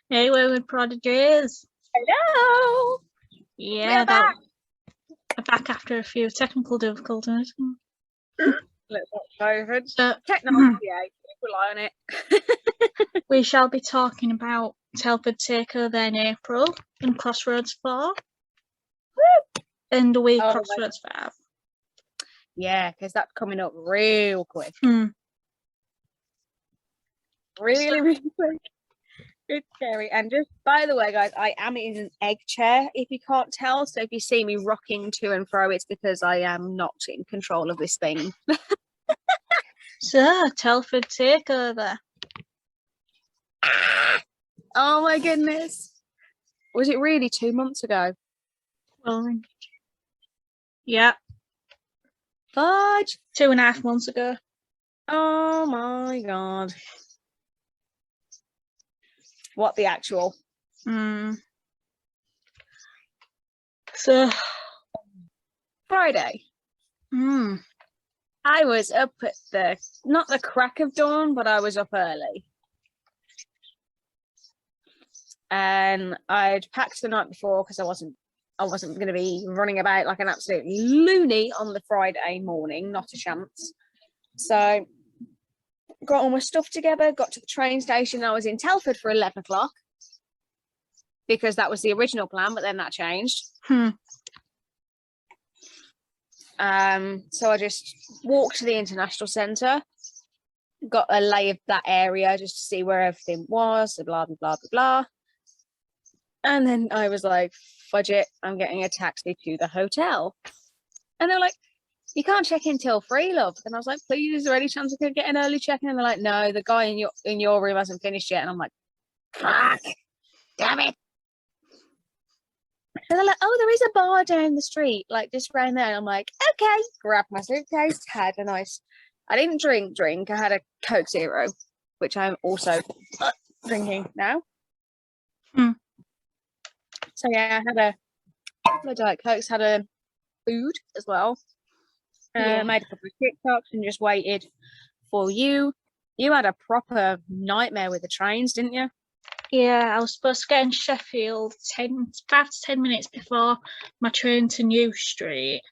Hey, Wayward Prodigies. Hello. Yeah, back. Back after a few technical difficulties. Let's not COVID. So, Technology, rely on it. we shall be talking about Telford Takeover in April and Crossroads 4. And a week Crossroads 5. Yeah, because that's coming up real quick. Really quick. It's scary. And just by the way, guys, I am in an egg chair, if you can't tell. So if you see me rocking to and fro, it's because I am not in control of this thing. So, Telford Takeover. Oh my goodness. Was it really 2 months ago? Well, yeah. Fudge. 2.5 months ago. Oh my god. What the actual? So, Friday. I was up at not the crack of dawn, but I was up early. And I'd packed the night before because I wasn't going to be running about like an absolute loony on the Friday morning, not a chance. So got all my stuff together, got to the train station. I was in Telford for 11 o'clock because that was the original plan, but then that changed. So I just walked to the International Centre, got a lay of that area just to see where everything was, blah, blah, blah, blah, blah. And then I was like, fudge it, I'm getting a taxi to the hotel. And they're like, you can't check in till 3, love. And I was like, please, is there any chance I could get an early check-in? And they're like, no, the guy in your room hasn't finished yet. And I'm like, fuck, damn it. And they're like, oh, there is a bar down the street, like just around there. And I'm like, okay, grabbed my suitcase, had a nice, I didn't drink. I had a Coke Zero, which I'm also drinking now. So yeah, I had a couple of Diet Cokes, had a food as well. Made a couple of TikToks and just waited for you. You had a proper nightmare with the trains, didn't you? Yeah, I was supposed to get in Sheffield 5 to 10 minutes before my train to New Street.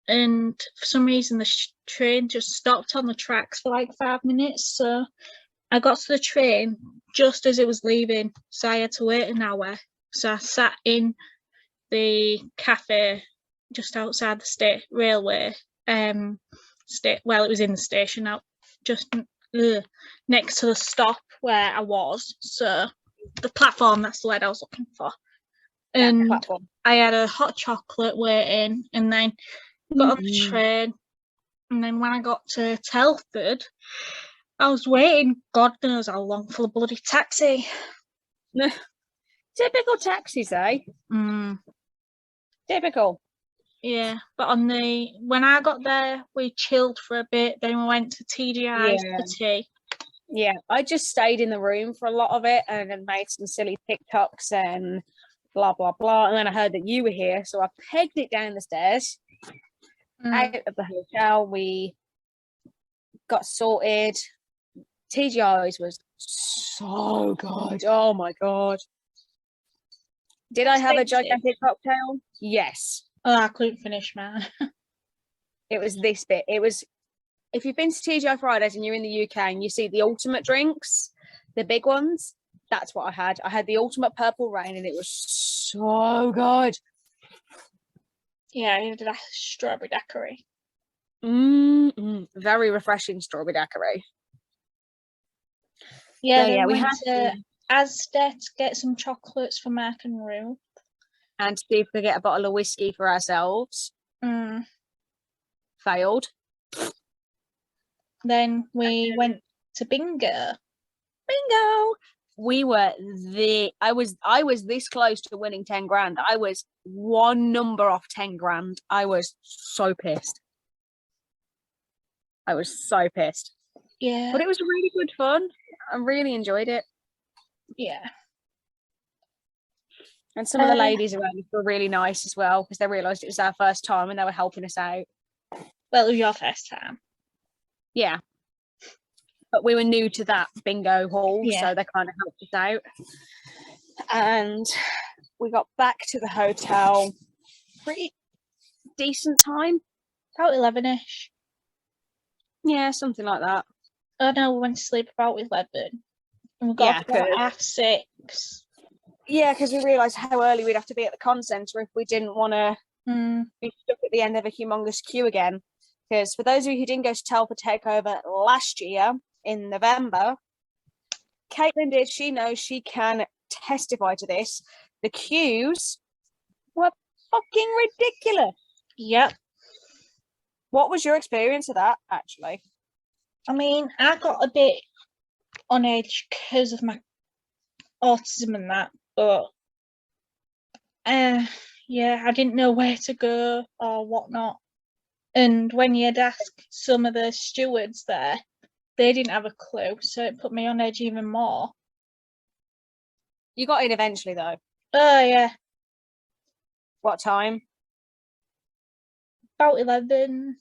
And for some reason, the train just stopped on the tracks for like 5 minutes. So I got to the train just as it was leaving. So I had to wait an hour. So I sat in the cafe just outside the state railway. It was in the station out just next to the stop where I was. So the platform, that's the word I was looking for. And I had a hot chocolate waiting, and then got on the train. And then when I got to Telford, I was waiting God knows how long for the bloody taxi. Typical taxis, eh? Typical. Yeah, but when I got there, we chilled for a bit. Then we went to TGI's for tea. Yeah, I just stayed in the room for a lot of it and then made some silly TikToks and blah, blah, blah. And then I heard that you were here, so I pegged it down the stairs out of the hotel. We got sorted. TGI's was so good. Oh, my God. Did I have a gigantic cocktail? Yes. Oh, I couldn't finish, man. It was this bit. It was, if you've been to TGI Fridays and you're in the UK and you see the ultimate drinks, the big ones, that's what I had. I had the ultimate purple rain and it was so good. Yeah, I did a strawberry daiquiri. Very refreshing strawberry daiquiri. Yeah, we had to Asda to get some chocolates for Mark and Rue. And see if we could get a bottle of whiskey for ourselves. Failed. Then we went to bingo. We were I was this close to winning 10 grand. I was one number off 10 grand. I was so pissed. Yeah. But it was really good fun. I really enjoyed it. Yeah. And some of the ladies around us were really nice as well because they realised it was our first time and they were helping us out. Well, it was your first time. Yeah. but we were new to that bingo hall, Yeah. so they kind of helped us out. And we got back to the hotel pretty decent time. About 11ish. Yeah, something like that. Oh no, we went to sleep about 11. And we got Yeah, up about good. 6:30. Yeah, because we realised how early we'd have to be at the con centre if we didn't want to be stuck at the end of a humongous queue again. Because for those of you who didn't go to Telford Takeover last year in November, Caitlan did. She knows, she can testify to this. The queues were fucking ridiculous. Yep. What was your experience of that, actually? I mean, I got a bit on edge because of my autism and that, but yeah, I didn't know where to go or whatnot. And when you'd ask some of the stewards there, they didn't have a clue, so it put me on edge even more. You got in eventually, though. Oh yeah, What time? about 11.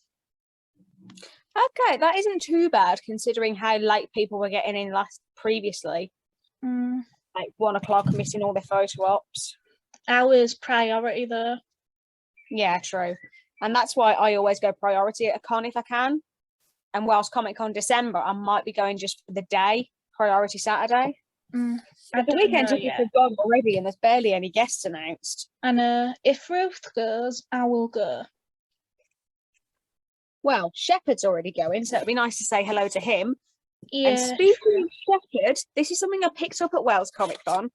Okay, that isn't too bad considering how late people were getting in previously. Like 1 o'clock, missing all their photo ops. Hours priority though. Yeah, true. And that's why I always go priority at a con if I can. And whilst Comic Con December, I might be going just for the day, priority Saturday. But the weekend tickets are gone already and there's barely any guests announced. And if Ruth goes, I will go. Well, Sheppard's already going, so it'd be nice to say hello to him. Yeah. And speaking of Sheppard, this is something I picked up at Wales Comic Con.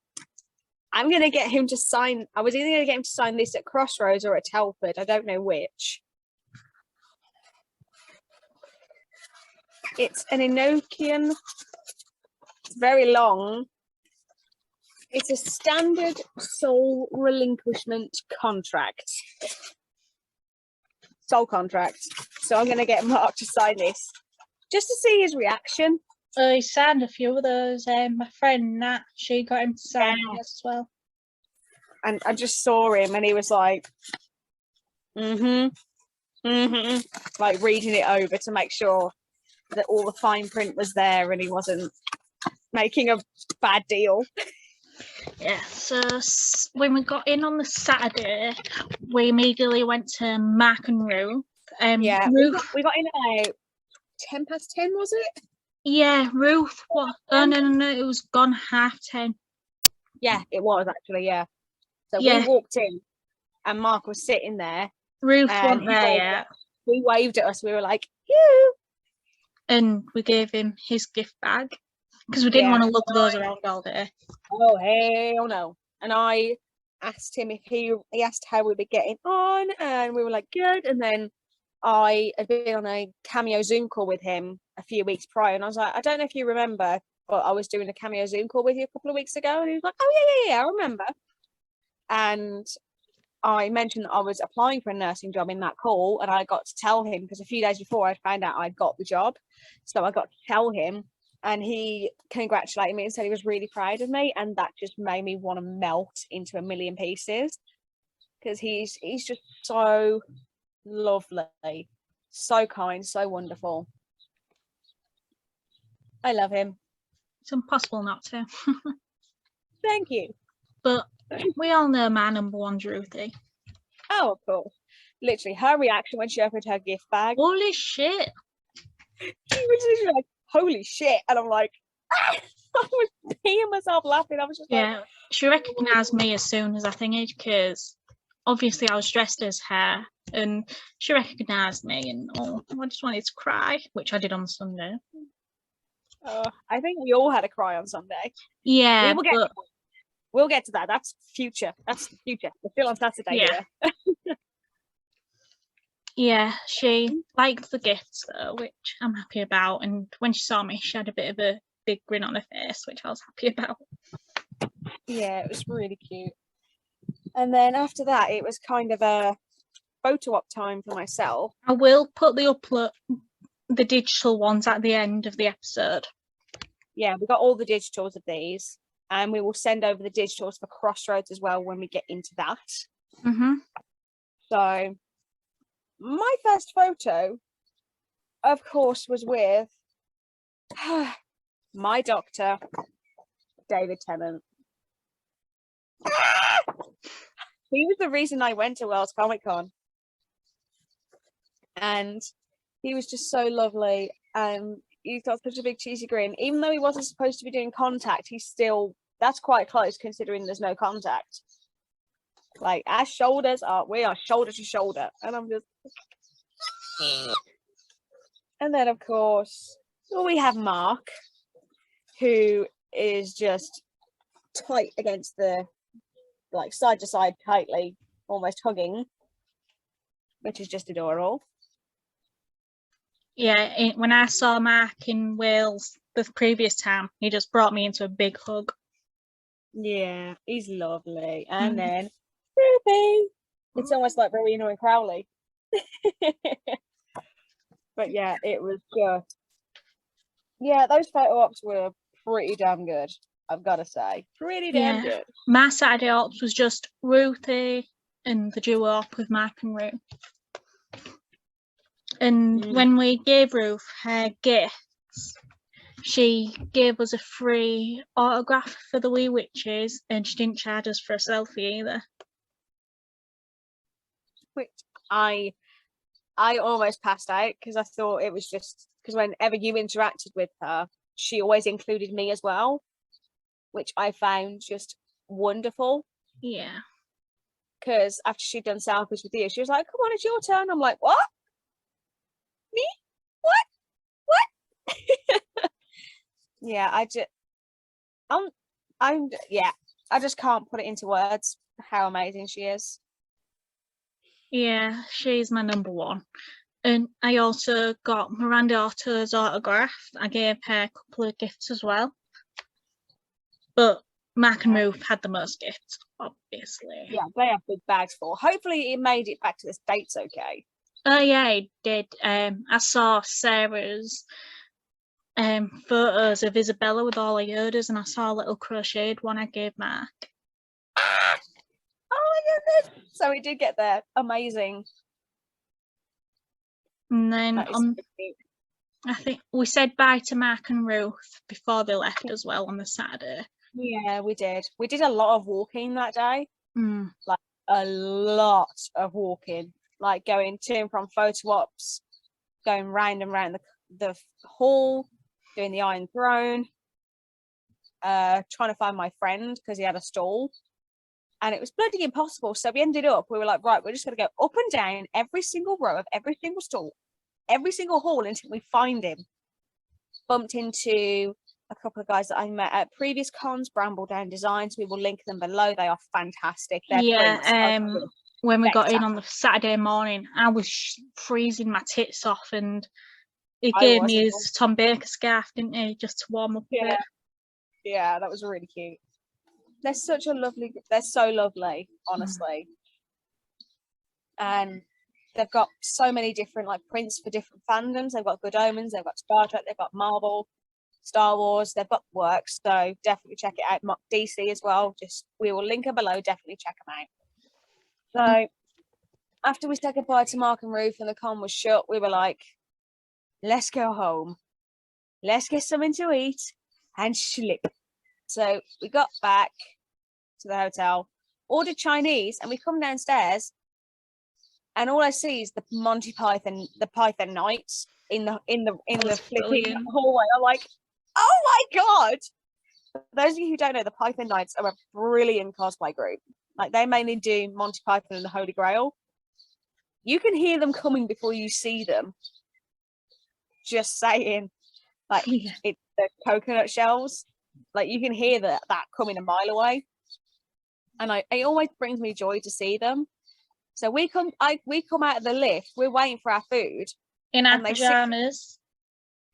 I'm going to get him to sign. I was either going to get him to sign this at Crossroads or at Telford. I don't know which. It's an Enochian. It's very long. It's a standard soul relinquishment contract. Soul contract. So I'm going to get Mark to sign this just to see his reaction. He signed a few of those. My friend Nat, she got him to sign it as well. And I just saw him and he was like, like reading it over to make sure that all the fine print was there and he wasn't making a bad deal. Yeah, so when we got in on the Saturday, we immediately went to Mark and Ruth. Yeah, Ruth, we got in at 10 past 10, was it? Yeah, Ruth. What? Oh no, it was gone 10:30. Yeah, it was actually. Yeah. So Yeah. we walked in, and Mark was sitting there. Ruth wasn't there yet. He waved at us. We were like, "You!" And we gave him his gift bag because we didn't want to lug those around all day. Oh hell no! And I asked him if he asked how we were getting on, and we were like, "Good." And then I had been on a Cameo Zoom call with him a few weeks prior, and I was like, I don't know if you remember, but I was doing a Cameo Zoom call with you a couple of weeks ago, and he was like, oh yeah, I remember. And I mentioned that I was applying for a nursing job in that call, and I got to tell him because a few days before I found out I'd got the job, so I got to tell him, and he congratulated me and said he was really proud of me, and that just made me want to melt into a million pieces because he's just so lovely, so kind, so wonderful. I love him. It's impossible not to. Thank you. But we all know my number one's Ruthie. Oh, of course. Literally, her reaction when she opened her gift bag. Holy shit. She was literally like, holy shit. And I'm like, ah! I was peeing myself laughing. I was just like, she recognised me as soon as I thingied because obviously I was dressed as her and she recognised me and I just wanted to cry, which I did on Sunday. I think we all had a cry on Sunday. Yeah, we'll get to that. That's future. That's the future. We're still on Saturday here. Yeah, she liked the gifts though, which I'm happy about. And when she saw me, she had a bit of a big grin on her face, which I was happy about. Yeah, it was really cute. And then after that, it was kind of a photo op time for myself. I will put the digital ones at the end of the episode. Yeah, we got all the digitals of these, and we will send over the digitals for Crossroads as well when we get into that. So my first photo, of course, was with My doctor, David Tennant. He was the reason I went to Wales Comic Con. And he was just so lovely. And he's got such a big cheesy grin. Even though he wasn't supposed to be doing contact, he's still, that's quite close considering there's no contact. Like, our shoulders we are shoulder to shoulder. And I'm just. And then, of course, we have Mark, who is just tight against the, like, side to side tightly, almost hugging, which is just adorable. Yeah, when I saw Mark in Wales the previous time, he just brought me into a big hug. Yeah, he's lovely. And then Ruby. It's almost like Rowena and Crowley. But yeah, it was just, yeah, those photo ops were pretty damn good, I've got to say. Pretty damn good. My Saturday ops was just Ruthie and the duo op with Mark and Ruth. And when we gave Ruth her gifts, she gave us a free autograph for the Wee Witches, and she didn't charge us for a selfie either. Which I almost passed out because I thought it was just because whenever you interacted with her, she always included me as well, which I found just wonderful. Yeah. Because after she'd done selfies with you, she was like, "Come on, it's your turn." I'm like, "What? Me? What?" Yeah, I just can't put it into words how amazing she is. Yeah, she's my number one. And I also got Miranda Otto's autograph. I gave her a couple of gifts as well. But Mark and Ruth had the most gifts, obviously. Yeah, they have big bags full. Hopefully it made it back to the States okay. Oh yeah, it did. I saw Sarah's photos of Isabella with all her Yodas, and I saw a little crocheted one I gave Mark. Oh my goodness! So it did get there. Amazing. And then I think we said bye to Mark and Ruth before they left as well on the Saturday. Yeah, we did. We did a lot of walking that day. Like a lot of walking. Like going to and from photo ops, going round and round the hall, doing the Iron Throne, trying to find my friend because he had a stall. And it was bloody impossible. So we were like, right, we're just going to go up and down every single row of every single stall, every single hall until we find him. Bumped into a couple of guys that I met at previous cons, Brambledown Designs. We will link them below. They are fantastic. When we got in on the Saturday morning, I was freezing my tits off, and he gave me his Tom Baker scarf, didn't he, just to warm up a bit. Yeah, that was really cute. They're so lovely, honestly. And they've got so many different like prints for different fandoms. They've got Good Omens, they've got Star Trek, they've got Marvel, Star Wars, they've got works. So definitely check it out. DC as well. We will link them below. Definitely check them out. So after we said goodbye to Mark and Ruth and the con was shut, we were like, let's go home. Let's get something to eat and sleep. So we got back to the hotel, ordered Chinese, and we come downstairs, and all I see is the Monty Python, the Python Knights in the flipping hallway. I'm like, oh my god! For those of you who don't know, the Python Knights are a brilliant cosplay group. Like, they mainly do Monty Python and the Holy Grail. You can hear them coming before you see them. Just saying. Like, it's the coconut shells. Like, you can hear that coming a mile away. And it always brings me joy to see them. So we come out of the lift, we're waiting for our food. In our pajamas.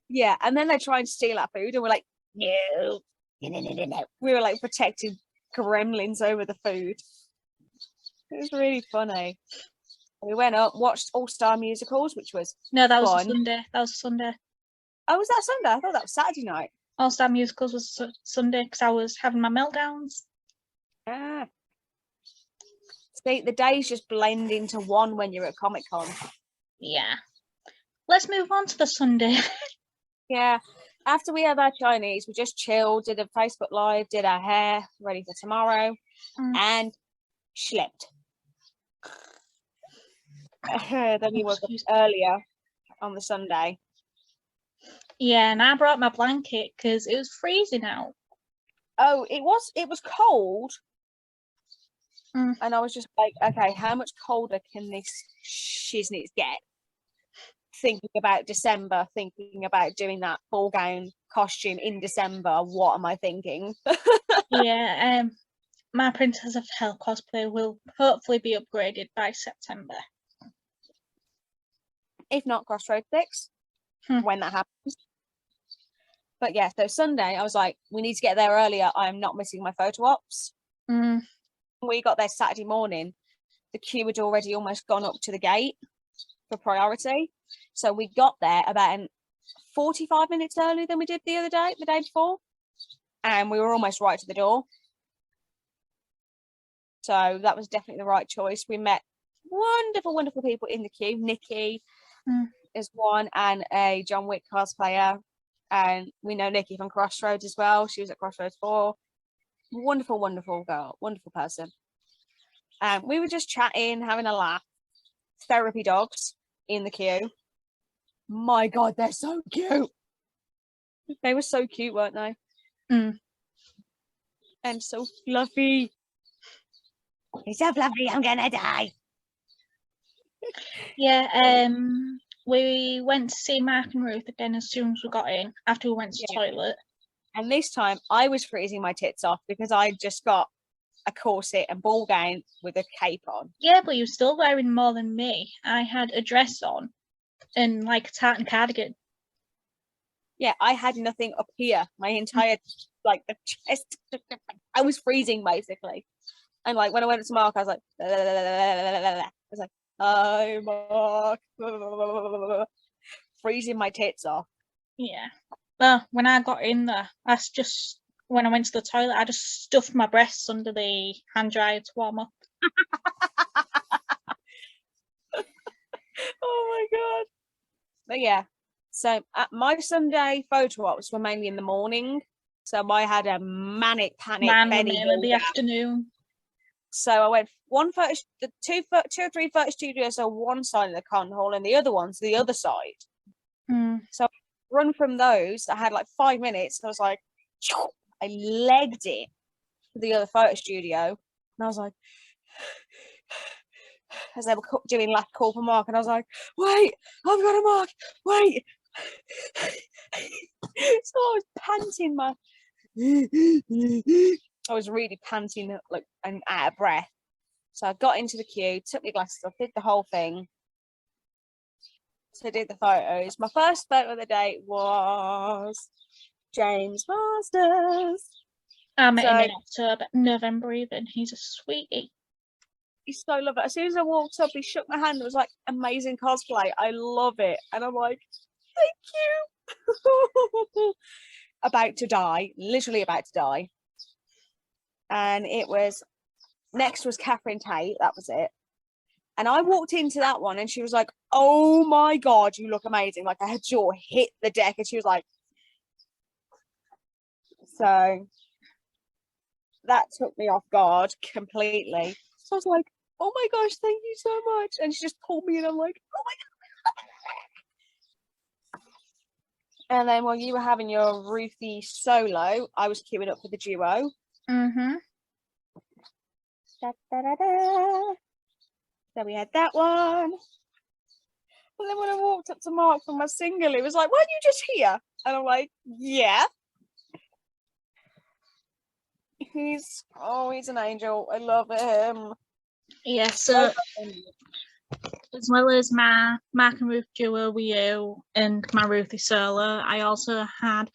Yeah, and then they try and steal our food, and we're like, no. We were like protected gremlins over the food. It was really funny. We went up, watched All-Star Musicals, which was that was fun. Sunday. That was Sunday. Oh, was that Sunday? I thought that was Saturday night. All-Star Musicals was Sunday because I was having my meltdowns. Ah. See, the days just blend into one when you're at Comic-Con. Yeah. Let's move on to the Sunday. Yeah. after we had our Chinese, we just chilled, did a Facebook Live, did our hair, ready for tomorrow, and slept. Then we woke up earlier on the Sunday. Yeah, and I brought my blanket because it was freezing out. Oh, it was cold. And I was just like, okay, how much colder can this shiznit get? Thinking about December, thinking about doing that ball gown costume in December. What am I thinking? Yeah, my Princess of Hell cosplay will hopefully be upgraded by September. If not, Crossroads 6, when that happens. But yeah, so Sunday, I was like, we need to get there earlier. I'm not missing my photo ops. We got there Saturday morning. The queue had already almost gone up to the gate for priority. So we got there about 45 minutes earlier than we did the day before. And we were almost right to the door. So that was definitely the right choice. We met wonderful, wonderful people in the queue. Nikki is one, and a John Wick cosplayer. And we know Nikki from Crossroads as well. She was at Crossroads 4. Wonderful, wonderful girl. Wonderful person. We were just chatting, having a laugh. Therapy dogs in the queue. My God, they're so cute. They were so cute, weren't they? And so fluffy. He's so fluffy, I'm gonna die. Yeah, we went to see Mark and Ruth again as soon as we got in, after we went to the toilet. And this time I was freezing my tits off because I just got a corset and ball gown with a cape on. Yeah, but you were still wearing more than me. I had a dress on and like a tartan cardigan. Yeah, I had nothing up here. My entire, like, the chest. I was freezing basically. And like when I went to Mark, I was like, hi Mark, freezing my tits off. Yeah. Well, when I got in there, when I went to the toilet, I just stuffed my breasts under the hand dryer to warm up. Oh my God. But yeah, so my Sunday photo ops were mainly in the morning. So I had a manic panic in the afternoon. So I went two or three photo studios on one side of the con hall and the other one's the other side. So I run from those. I had like 5 minutes. And I was like, I legged it to the other photo studio, and I was like, as they were doing last call for Mark, and I was like, wait, I've got a Mark, wait. So I was panting I was really panting, like, and out of breath. So I got into the queue, took my glasses off, did the whole thing. So I did the photos. My first photo of the day was James Masters. I met him in November even. He's a sweetie. He's so lovely. As soon as I walked up, he shook my hand. It was like, amazing cosplay. I love it. And I'm like, thank you. About to die. Literally about to die. And next was Catherine Tate. That was it. And I walked into that one and she was like, oh my God, you look amazing. Like, her jaw hit the deck and she was like, so that took me off guard completely. So I was like, oh my gosh, thank you so much. And she just pulled me and I'm like, oh my God. And then while you were having your Ruthie solo, I was queuing up for the duo. Da, da, da, da. So we had that one. And then when I walked up to Mark for my single, he was like, weren't you just here? And I'm like, yeah. He's an angel. I love him. Yeah, so as well as my Mark and Ruth duo with you and my Ruthie solo, I also had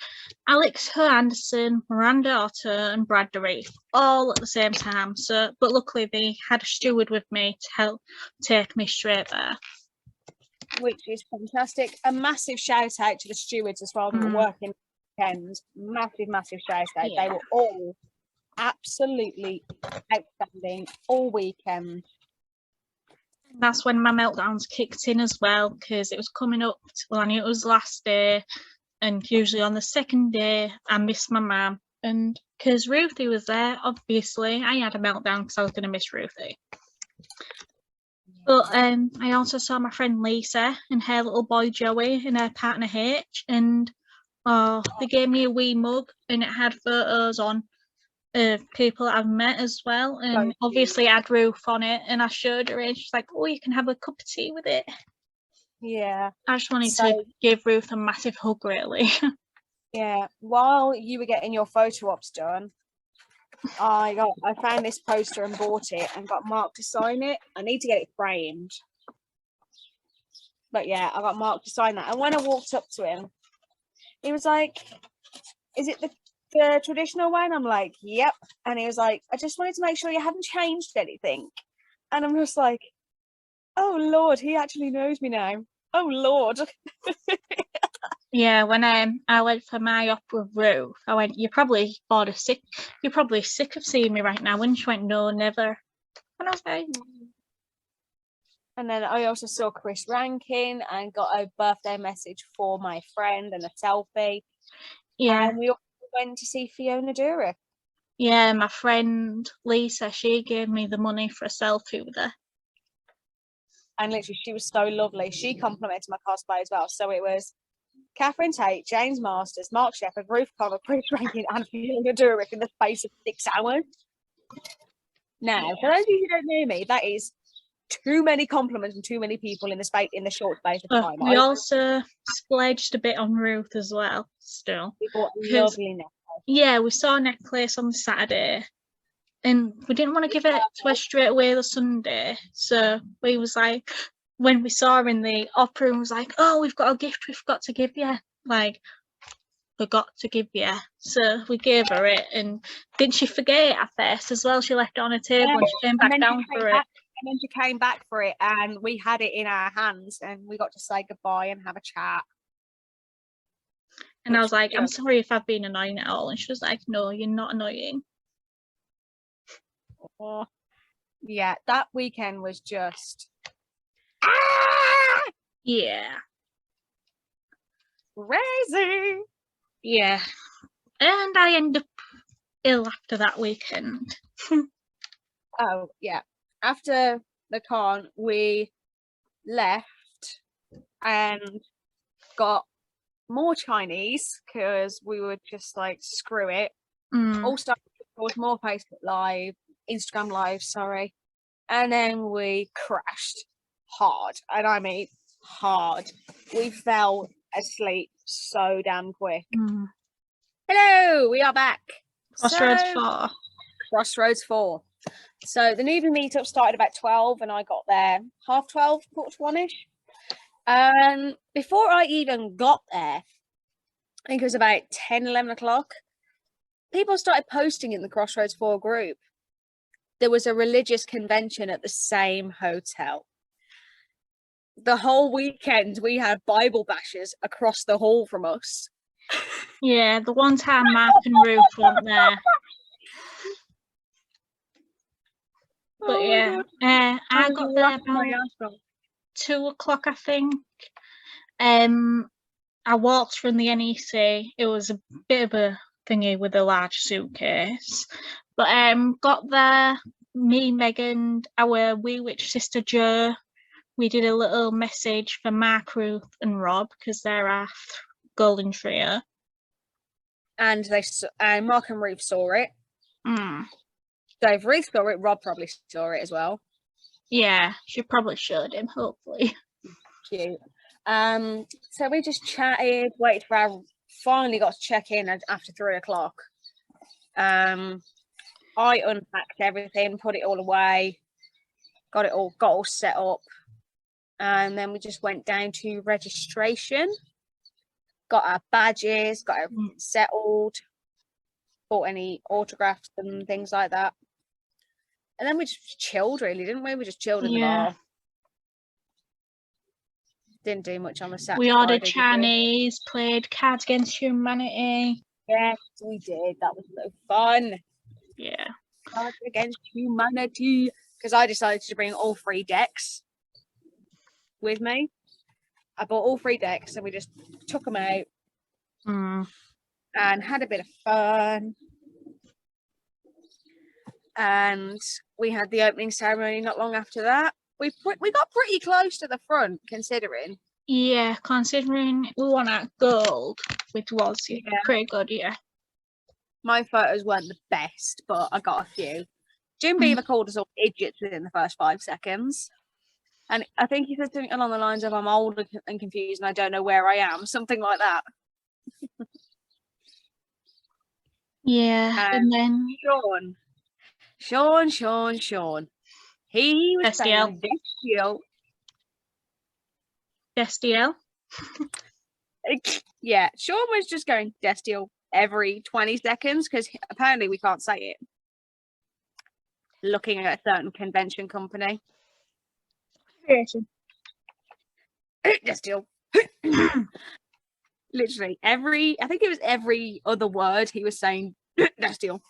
Alex Anderson, Miranda Otto and Brad DeReef all at the same time. So, but luckily they had a steward with me to help take me straight there. Which is fantastic. A massive shout out to the stewards as well that were working weekends. Massive, massive shout out. Yeah. They were all absolutely outstanding all weekend. That's when my meltdowns kicked in as well, because it was coming up. Well, I knew it was the last day, and usually on the second day I miss my mum, and because Ruthie was there, obviously I had a meltdown because I was going to miss Ruthie. But I also saw my friend Lisa and her little boy Joey and her partner H, and they gave me a wee mug and it had photos on of people I've met as well, and obviously I had Ruth on it, and I showed her it, and she's like, oh, you can have a cup of tea with it. Yeah. I just wanted to give Ruth a massive hug, really. Yeah. While you were getting your photo ops done, I found this poster and bought it and got Mark to sign it. I need to get it framed. But yeah, I got Mark to sign that. And when I walked up to him, he was like, is it the traditional one? I'm like, yep. And he was like, I just wanted to make sure you hadn't changed anything. And I'm just like, oh Lord, he actually knows me now. Oh Lord. Yeah, when I went for my op with Ruth, I went, you're probably sick of seeing me right now. And she went, no, never. And I was like, and then I also saw Chris Rankin and got a birthday message for my friend and a selfie. yeah. And we also went to see Fiona Durick. Yeah, my friend Lisa, she gave me the money for a selfie with her. And literally, she was so lovely. She complimented my cosplay as well. So it was Catherine Tate, James Masters, Mark Sheppard, Ruth Connor, Chris Rankin, and Fiona Durick in the space of 6 hours. Now, for those of you who don't know me, that is too many compliments and too many people in the short space of time. We also splurged a bit on Ruth as well, still. We bought a lovely necklace. Yeah, we saw a necklace on the Saturday, and we didn't want to give it to her straight away the Sunday. So we was like, when we saw her in the opera, and was like, oh, we've got a gift we've got to give you. Like, forgot to give you. So we gave her it, and didn't she forget it at first as well? She left it on a table and she came back down for it. And then she came back for it, and we had it in our hands, and we got to say goodbye and have a chat. And I was like, I'm sorry if I've been annoying at all. And she was like, no, you're not annoying. Oh, yeah, that weekend was just yeah, crazy. Yeah. And I ended up ill after that weekend. Oh, yeah. After the con, we left and got more Chinese because we were just like, screw it. Also, there was more Facebook Live, Instagram Live, sorry. And then we crashed hard. And I mean hard. We fell asleep so damn quick. Hello, we are back. Crossroads 4. Crossroads 4. So the Newbie meetup started about 12 and I got there 12:30, 1:45. Before I even got there, I think it was about 10, 11 o'clock, people started posting in the Crossroads 4 group. There was a religious convention at the same hotel. The whole weekend we had Bible bashes across the hall from us. Yeah, the one time Mark and Ruth weren't there. But yeah, I got there about 2 o'clock, I think. I walked from the NEC. It was a bit of a thingy with a large suitcase. But got there, me, Megan, our wee witch sister Jo. We did a little message for Mark, Ruth and Rob because they're our golden trio. And Mark and Ruth saw it. So if Ruth saw it, Rob probably saw it as well. Yeah, she probably showed him, hopefully. Cute. So we just chatted, waited for our, finally got to check in after 3 o'clock. I unpacked everything, put it all away, got all set up. And then we just went down to registration, got our badges, got everything settled, bought any autographs and things like that. And then we just chilled, really, didn't we? We just chilled in the bar. Didn't do much on the Saturday. We ordered Chinese, played Cards Against Humanity. Yes, we did. That was so fun. Yeah. Cards Against Humanity. Because I decided to bring all 3 decks with me. I bought all 3 decks and we just took them out, Mm. and had a bit of fun. And we had the opening ceremony not long after that. We got pretty close to the front, considering. Yeah, considering we won at gold, which was pretty good, yeah. My photos weren't the best, but I got a few. Jim Beaver called us all idiots within the first 5 seconds. And I think he said something along the lines of, I'm old and confused and I don't know where I am. Something like that. Yeah, and then Sean. He was saying Destiel. Yeah, Sean was just going Destiel every 20 seconds because apparently we can't say it. Looking at a certain convention company. Destiel. Literally I think it was every other word he was saying Destiel.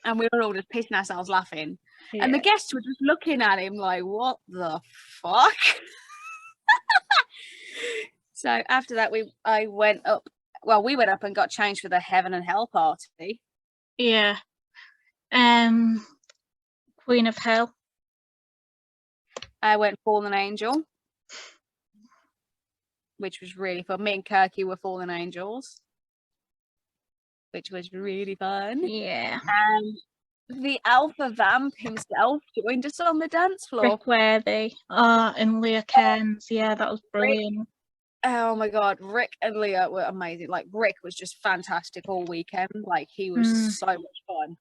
And we were all just pissing ourselves laughing. Yeah. And the guests were just looking at him like, what the fuck? So after that, we went up and got changed for the Heaven and Hell party. Yeah. Queen of Hell. I went Fallen Angel, which was really fun. Me and Kirky were Fallen Angels, which was really fun. Yeah. And the Alpha Vamp himself joined us on the dance floor. Rick Worthy. And Leah Cairns. Yeah, that was brilliant. Oh my god, Rick and Leah were amazing. Like, Rick was just fantastic all weekend. Like, he was so much fun.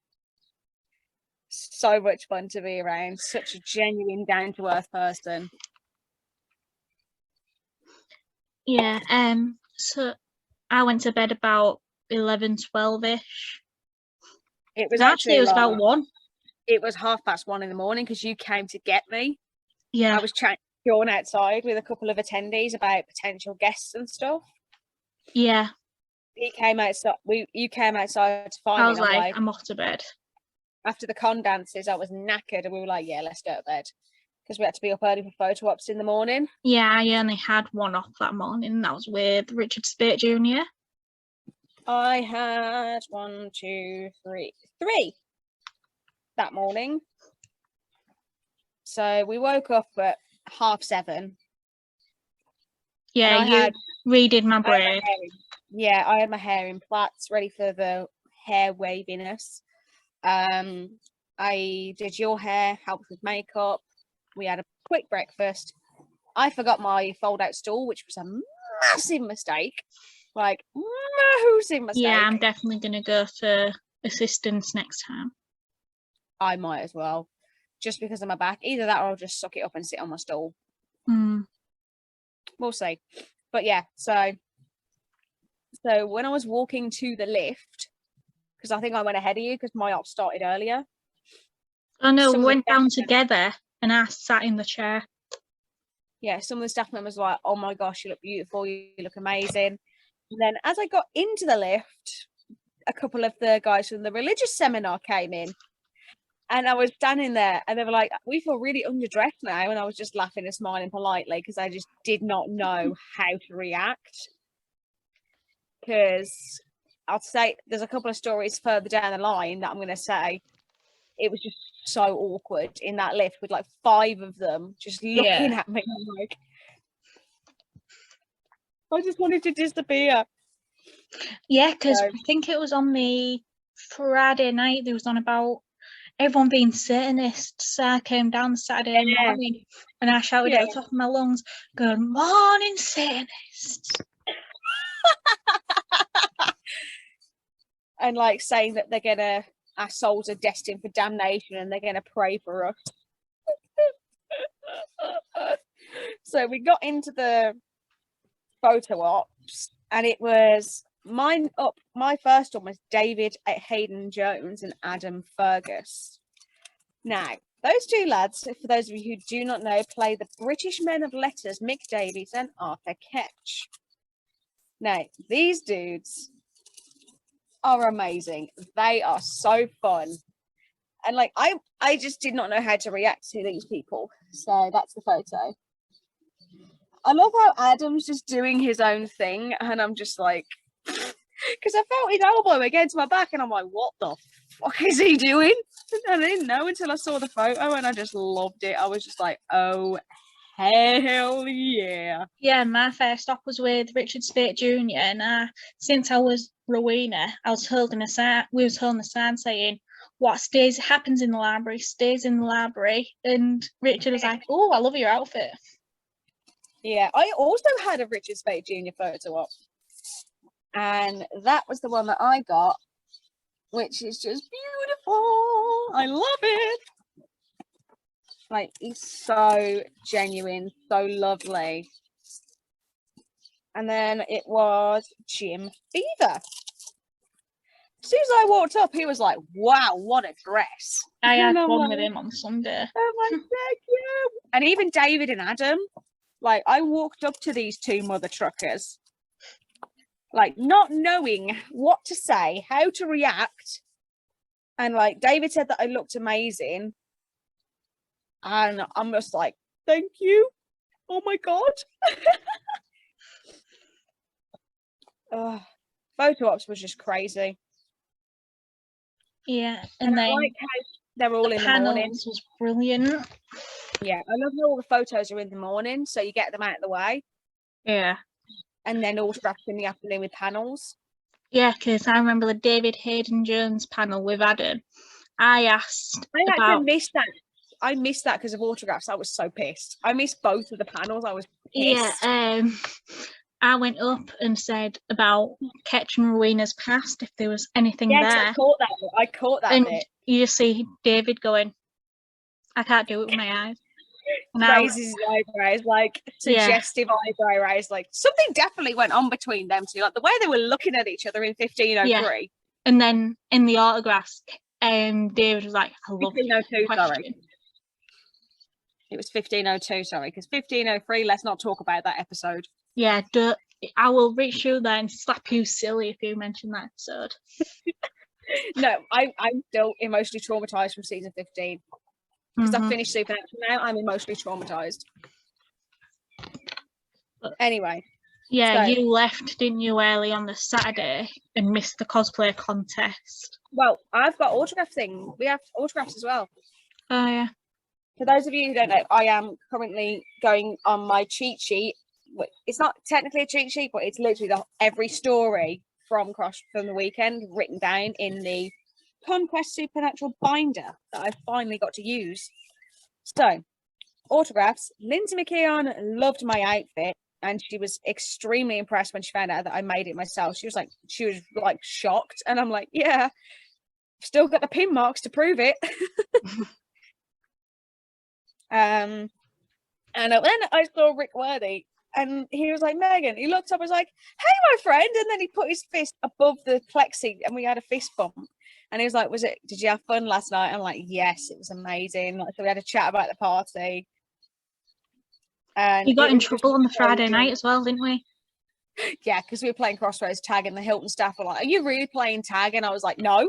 So much fun to be around. Such a genuine, down-to-earth person. Yeah, so I went to bed about 11, 12-ish. It was actually it was about 1. It was 1:30 in the morning because you came to get me. Yeah. I was chatting to Sean outside with a couple of attendees about potential guests and stuff. Yeah. He came outside. You came outside to find me. I was like, I'm off to bed. After the con dances, I was knackered, and we were like, yeah, let's go to bed. Because we had to be up early for photo ops in the morning. Yeah, I only had one off that morning, and that was with Richard Speight Jr. I had 1, 2, 3 that morning. So we woke up at 7:30. Yeah, you redid my braid. I had my hair in plaits, ready for the hair waviness. I did your hair, helped with makeup. We had a quick breakfast. I forgot my fold-out stool, which was a massive mistake. Like, massive mistake. Yeah, I'm definitely going to go for assistance next time. I might as well. Just because of my back. Either that or I'll just suck it up and sit on my stool. We'll see. But yeah, so when I was walking to the lift, because I think I went ahead of you because my op started earlier. Oh no, we went down together and I sat in the chair. Yeah, some of the staff members were like, oh my gosh, you look beautiful, you look amazing. And then as I got into the lift, a couple of the guys from the religious seminar came in. And I was standing there and they were like, we feel really underdressed now. And I was just laughing and smiling politely because I just did not know how to react. Because I'll say there's a couple of stories further down the line that I'm going to say. It was just so awkward in that lift with like 5 of them just looking at me. I'm like, I just wanted to disappear. Yeah, because I think it was on the Friday night, there was on about everyone being Satanists. So I came down the Saturday morning and I shouted at the top of my lungs, good morning, Satanists. And like saying that they're gonna, our souls are destined for damnation and they're gonna pray for us. So we got into the photo ops and it was my first one was David at Haydn-Jones and Adam Fergus. Now, those 2 lads, for those of you who do not know, play the British men of letters Mick Davies and Arthur Ketch. Now, these dudes are amazing. They are so fun. And like I just did not know how to react to these people. So that's the photo. I love how Adam's just doing his own thing, and I'm just like, because I felt his elbow against my back, and I'm like, what the fuck is he doing? And I didn't know until I saw the photo, and I just loved it. I was just like, oh, hell yeah. Yeah, my first stop was with Richard Speight Jr. And since I was Rowena, I was holding a sign. We was holding a sign saying, "What happens in the library stays in the library." And Richard was like, "Oh, I love your outfit." Yeah, I also had a Richard Speight Jr. photo op, and that was the one that I got, which is just beautiful. I love it. Like, he's so genuine, so lovely. And then it was Jim Beaver. As soon as I walked up, he was like, wow, what a dress. I had one with him on Sunday. Oh my God, yeah. And even David and Adam, like, I walked up to these two mother truckers, like, not knowing what to say, how to react. And like, David said that I looked amazing. And I'm just like, thank you. Oh my God. Photo ops was just crazy. Yeah, and then I like how they're all in the morning. Panels was brilliant. Yeah, I love how all the photos are in the morning, so you get them out of the way. Yeah. And then autographs in the afternoon with panels. Yeah, because I remember the David Haydn-Jones panel with Adam. I asked I about... missed that. I missed that because of autographs. I was so pissed. I missed both of the panels. I was pissed. Yeah, I went up and said about Ketch and Rowena's past, if there was anything there. I caught that and bit. You just see David going, I can't do it with my eyes. Raises his eyebrows, like suggestive eyebrow raise. Like, something definitely went on between them two. Like, the way they were looking at each other in 1503. Yeah. And then in the autographs, David was like, I love 1502, sorry. It was 1502, sorry, because 1503, let's not talk about that episode. Yeah, I will reach through there and slap you silly if you mention that episode. No, I'm still emotionally traumatized from season 15. Because I've finished Supernatural now, I'm emotionally traumatized. Anyway. Yeah, so, you left, didn't you, early on the Saturday and missed the cosplay contest? Well, I've got autograph thing. We have autographs as well. Oh, yeah. For those of you who don't know, I am currently going on my cheat sheet. It's not technically a cheat sheet, but it's literally every story from the weekend written down in the Conquest Supernatural binder that I finally got to use. So, autographs. Lindsey McKeon loved my outfit, and she was extremely impressed when she found out that I made it myself. She was like shocked, and I'm like, yeah, still got the pin marks to prove it. And then I saw Rick Worthy, and he was like, Megan, he looked up, I was like, hey, my friend, and then he put his fist above the plexi, and we had a fist bump, and he was like, did you have fun last night? I'm like, yes, it was amazing. So we had a chat about the party, and you got in trouble on the Friday night as well, didn't we? Yeah, because we were playing Crossroads tag, and the Hilton staff were like, are you really playing tag? And I was like, no.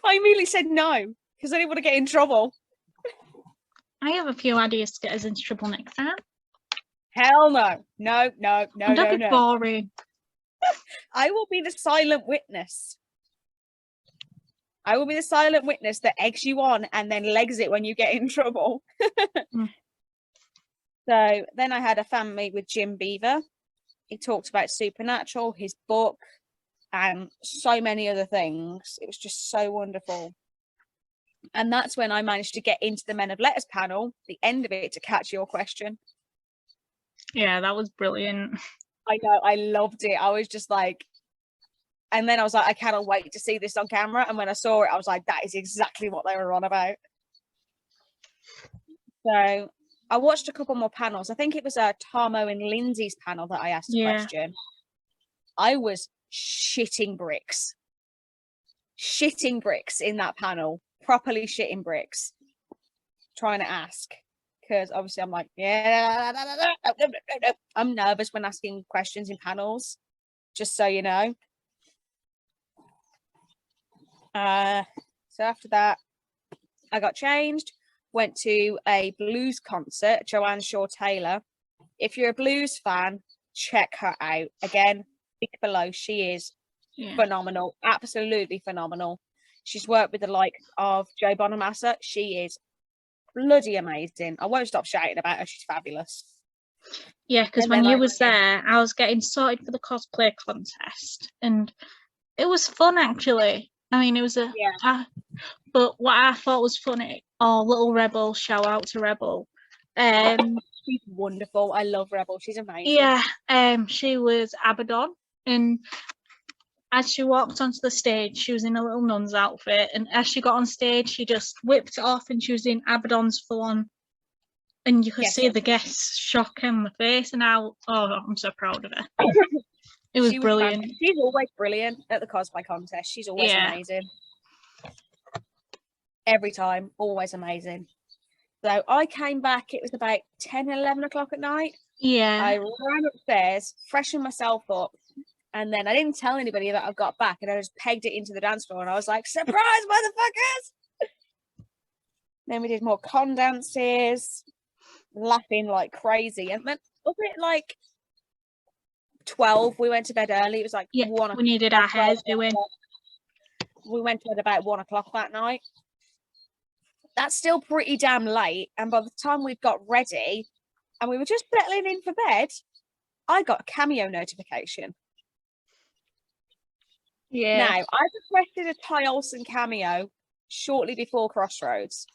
I immediately said no, because I didn't want to get in trouble. I have a few ideas to get us into trouble next time. Hell no. No. Don't be boring. I will be the silent witness. I will be the silent witness that eggs you on and then legs it when you get in trouble. So then I had a fan meet with Jim Beaver. He talked about Supernatural, his book, and so many other things. It was just so wonderful. And that's when I managed to get into the Men of Letters panel, the end of it, to catch your question. Yeah, that was brilliant. I know, I loved it. I was just like, and then I was like, I cannot wait to see this on camera. And when I saw it, I was like, that is exactly what they were on about. So I watched a couple more panels. I think it was Tahmoh and Lindsey's panel that I asked a question. I was shitting bricks in that panel. Properly shitting bricks, trying to ask, because obviously I'm like, I'm nervous when asking questions in panels, just so you know. So after that, I got changed, went to a blues concert, Joanne Shaw Taylor, If you're a blues fan, check her out. Again, link below. She is phenomenal, absolutely phenomenal. She's worked with the likes of Joe Bonamassa. She is bloody amazing. I won't stop shouting about her. She's fabulous. Yeah, because when you was there, I was getting sorted for the cosplay contest, and it was fun actually. I mean, it was but what I thought was funny, little Rebel, shout out to Rebel. She's wonderful. I love Rebel. She's amazing. Yeah, she was Abaddon, and as she walked onto the stage, she was in a little nun's outfit, and as she got on stage, she just whipped it off, and she was in Abaddon's full on, and you could see the guests' shock on the face, and I'm so proud of her. It was brilliant. She's always brilliant at the cosplay contest. She's always amazing. Every time, always amazing. So I came back, it was about 10, 11 o'clock at night. Yeah. I ran upstairs, freshened myself up, and then I didn't tell anybody that I got back, and I just pegged it into the dance floor, and I was like, surprise, motherfuckers! Then we did more con dances, laughing like crazy. And then, was it like 12? We went to bed early. It was like 1 o'clock. We needed our hairs doing. We went to bed about 1 o'clock that night. That's still pretty damn late. And by the time we'd got ready and we were just settling in for bed, I got a cameo notification. Yeah. Now, I requested a Ty Olsson cameo shortly before Crossroads.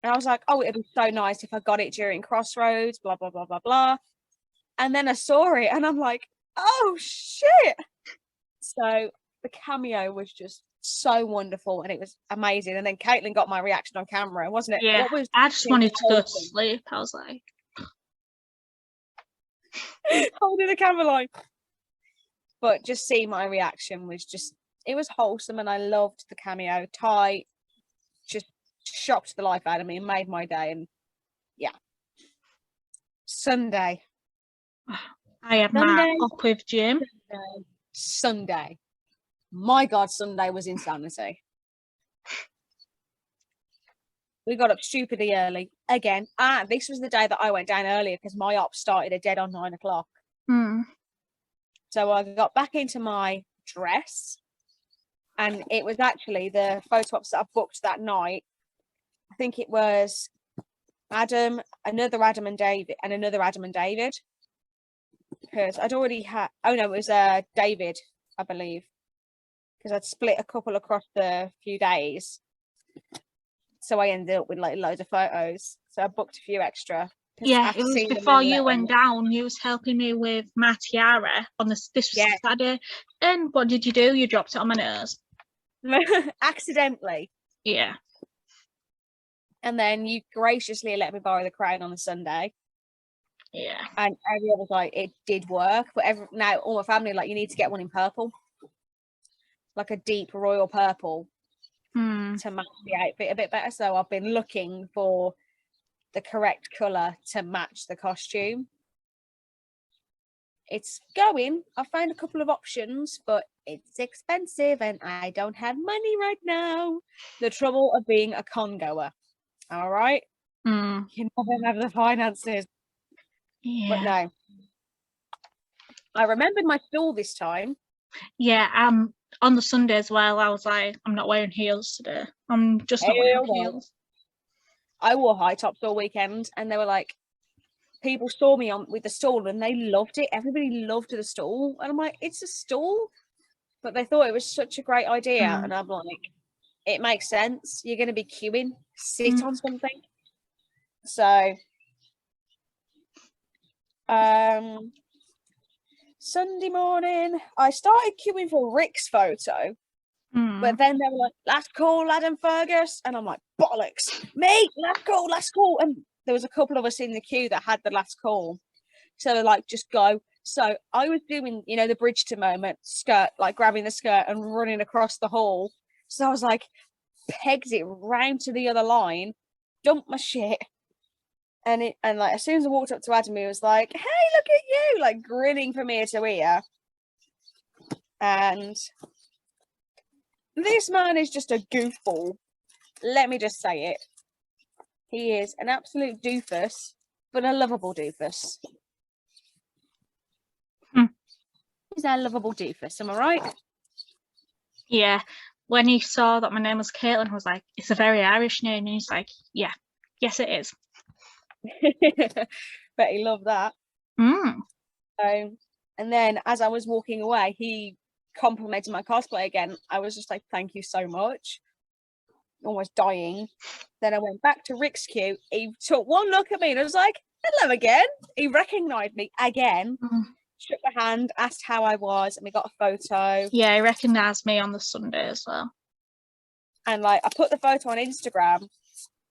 And I was like, oh, it'd be so nice if I got it during Crossroads, blah, blah, blah, blah, blah. And then I saw it and I'm like, oh, shit. So the cameo was just so wonderful and it was amazing. And then Caitlan got my reaction on camera, wasn't it? Yeah, I just wanted to go to sleep. I was like holding the camera like, but just seeing my reaction was just, it was wholesome and I loved the cameo. Ty just shocked the life out of me and made my day. And yeah, Sunday I had my up with Jim. Sunday. My God, Sunday was insanity. We got up stupidly early again. This was the day that I went down earlier because my op started at dead on 9 o'clock. So I got back into my dress, and it was actually the photo ops that I booked that night. I think it was Adam, another Adam and David, and another Adam and David. Because I'd already had, it was David, I believe. Because I'd split a couple across the few days. So I ended up with like loads of photos. So I booked a few extra. Yeah, it was before you went down. You was helping me with my tiara on this was Saturday. And what did you do? You dropped it on my nose. Accidentally. Yeah. And then you graciously let me borrow the crown on the Sunday. Yeah. And everyone was like, it did work. But now all my family like, you need to get one in purple. Like a deep royal purple to match the outfit a bit better. So I've been looking for the correct colour to match the costume. It's going. I found a couple of options, but it's expensive and I don't have money right now. The trouble of being a con goer. All right? You never have the finances. Yeah. But no. I remembered my stall this time. Yeah, on the Sunday as well, I was like, I'm not wearing heels today. I'm just not wearing heels. I wore high tops all weekend and they were like, people saw me on with the stall and they loved it. Everybody loved the stall. And I'm like, it's a stall. But they thought it was such a great idea. And I'm like, it makes sense. You're going to be queuing. Sit on something. So, Sunday morning, I started queuing for Rick's photo. But then they were like, that's cool, Adam Fergus. And I'm like, bollocks. Me, that's cool. And there was a couple of us in the queue that had the last call. So they're like, just go. So I was doing, the bridge to moment, skirt, like grabbing the skirt and running across the hall. So I was like, pegged it round to the other line, dumped my shit. And like, as soon as I walked up to Adam, he was like, hey, look at you, like grinning from ear to ear. And this man is just a goofball. Let me just say it. He is an absolute doofus. but a lovable doofus. He's a lovable doofus, am I right? Yeah. When he saw that my name was Caitlan, I was like, it's a very Irish name. And he's like, yeah, yes, it is. Bet he loved that. Mm. And then as I was walking away, he complimented my cosplay again. I was just like, thank you so much. Almost dying. Then I went back to Rick's queue. He took one look at me and I was like, hello again. He recognised me again. Shook my hand, asked how I was, and we got a photo. Yeah, he recognised me on the Sunday as well. And like, I put the photo on Instagram,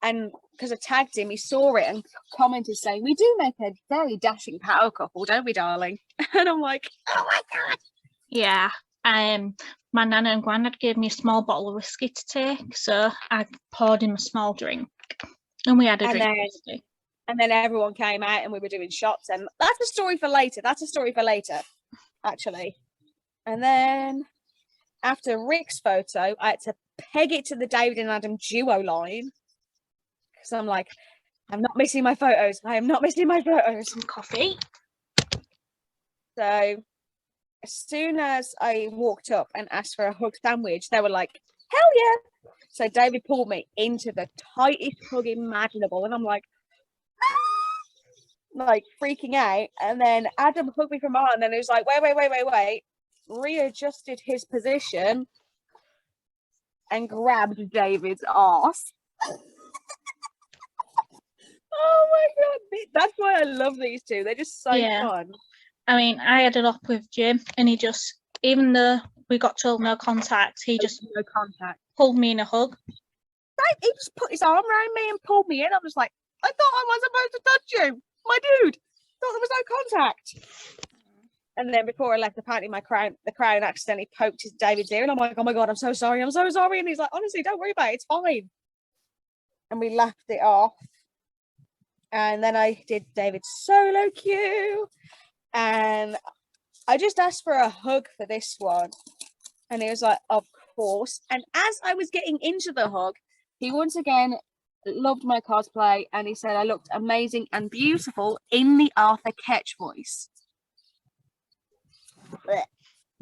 and because I tagged him, he saw it and commented saying, "We do make a very dashing power couple, don't we, darling?" And I'm like, oh my god. Yeah. My nana and granddad gave me a small bottle of whiskey to take, so I poured him a small drink, and we had a drink of whiskey. And then everyone came out and we were doing shots, and that's a story for later. That's a story for later, actually. And then after Rick's photo, I had to peg it to the David and Adam duo line. Because I'm like, I'm not missing my photos. I am not missing my photos. Some coffee. So as soon as I walked up and asked for a hug sandwich, they were like, hell yeah. So David pulled me into the tightest hug imaginable. And I'm like freaking out. And then Adam hugged me from behind, and then he was like, wait, readjusted his position and grabbed David's ass. Oh my god, that's why I love these two. They're just so fun. I mean, I had it up with Jim, and he just, even though we got told no contact, he just pulled me in a hug. He just put his arm around me and pulled me in. I was like, I thought I was supposed to touch you. My dude, thought there was no contact. And then before I left, apparently the crown accidentally poked his David's ear, and I'm like, oh my god, I'm so sorry. And he's like, honestly, don't worry about it, it's fine. And we laughed it off. And then I did David's solo queue, and I just asked for a hug for this one, and he was like, of course. And as I was getting into the hug, he once again loved my cosplay, and he said I looked amazing and beautiful in the Arthur Ketch voice.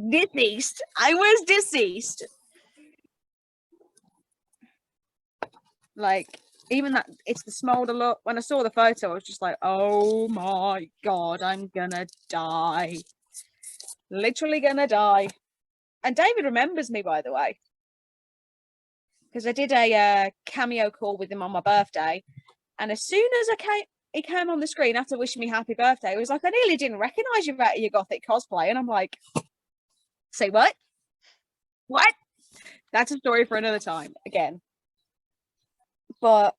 Deceased. I was deceased. Like, even that, it's the smolder look. When I saw the photo, I was just like, oh my god, I'm gonna die. Literally gonna die. And David remembers me, by the way, because I did a cameo call with him on my birthday, and as soon as he came on the screen after wishing me happy birthday, he was like, I nearly didn't recognise you out of your gothic cosplay. And I'm like, say what? What? That's a story for another time again. But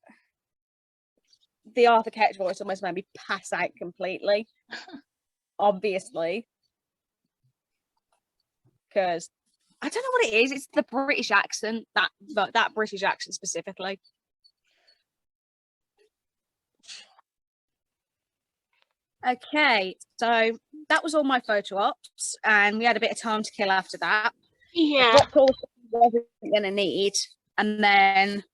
the Arthur Ketch voice almost made me pass out completely. Obviously. Because I don't know what it is. It's the British accent, that British accent specifically. Okay, so that was all my photo ops, and we had a bit of time to kill after that. Yeah. What course wasn't going to need, and then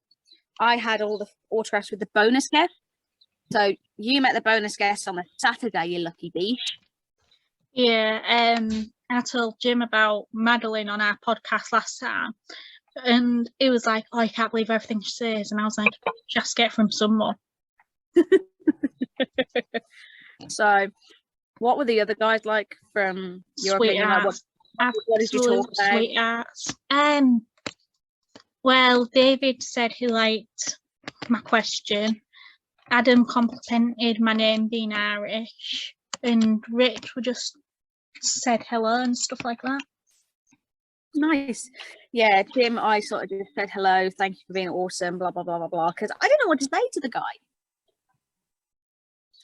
I had all the autographs with the bonus guest. So you met the bonus guest on a Saturday, you lucky beast. Yeah, I told Jim about Madeline on our podcast last time, and he was like, oh, I can't believe everything she says. And I was like, just get from someone. So what were the other guys like from your opinion? What did you talk about? Sweethearts. Well, David said he liked my question. Adam complimented my name being Irish, and Rich just said hello and stuff like that. Nice. Yeah, Jim, I sort of just said hello, thank you for being awesome, blah, blah, blah, blah, blah, because I didn't know what to say to the guy.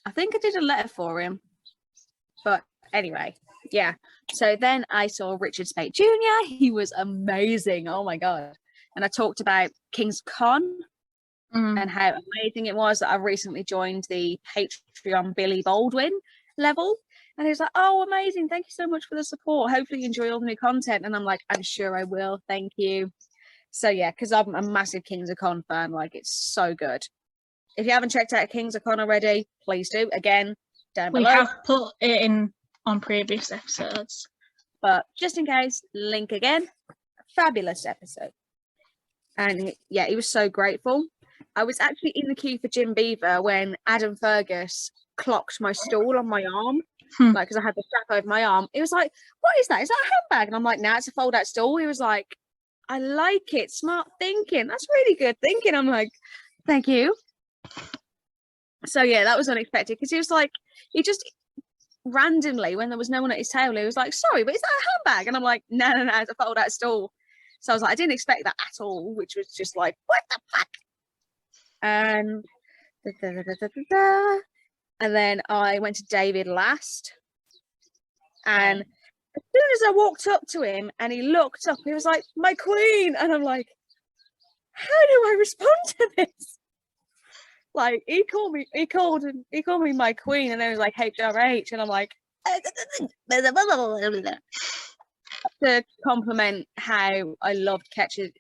I think I did a letter for him. But anyway, yeah. So then I saw Richard Speight Jr. He was amazing. Oh my God. And I talked about King's Con and how amazing it was that I recently joined the Patreon Billy Baldwin level. And he was like, oh, amazing. Thank you so much for the support. Hopefully you enjoy all the new content. And I'm like, I'm sure I will. Thank you. So yeah, because I'm a massive Kings of Con fan. Like, it's so good. If you haven't checked out Kings of Con already, please do. Again, down We below. have put it in on previous episodes. But just in case, link again. Fabulous episode. And yeah, he was so grateful. I was actually in the queue for Jim Beaver when Adam Fergus clocked my stool on my arm. Like, because I had the strap over my arm. He was like, what is that? Is that a handbag? And I'm like, nah, it's a fold-out stool. He was like, I like it. Smart thinking. That's really good thinking. I'm like, thank you. So yeah, that was unexpected because he was like, he just randomly, when there was no one at his table, he was like, sorry, but is that a handbag? And I'm like, no, it's a fold-out stool. So I was like, I didn't expect that at all, which was just like, what the fuck? And and then I went to David last. And as soon as I walked up to him and he looked up, he was like, my queen. And I'm like, how do I respond to this? Like, he called me my queen, and then he was like HRH, and I'm like, to compliment how I loved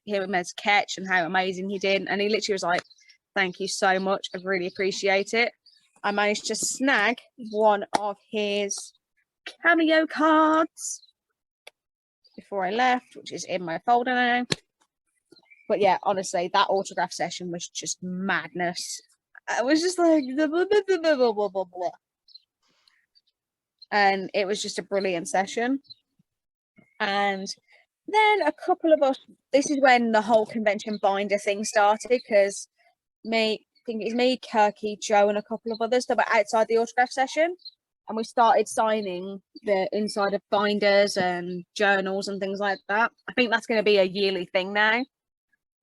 him as Ketch and how amazing he did. And he literally was like, thank you so much. I really appreciate it. I managed to snag one of his cameo cards before I left, which is in my folder now. But yeah, honestly, that autograph session was just madness. I was just like, and it was just a brilliant session. And then a couple of us, this is when the whole convention binder thing started, because I think it's me, Kirky, Joe, and a couple of others that were outside the autograph session, and we started signing the inside of binders and journals and things like that. I think that's going to be a yearly thing now,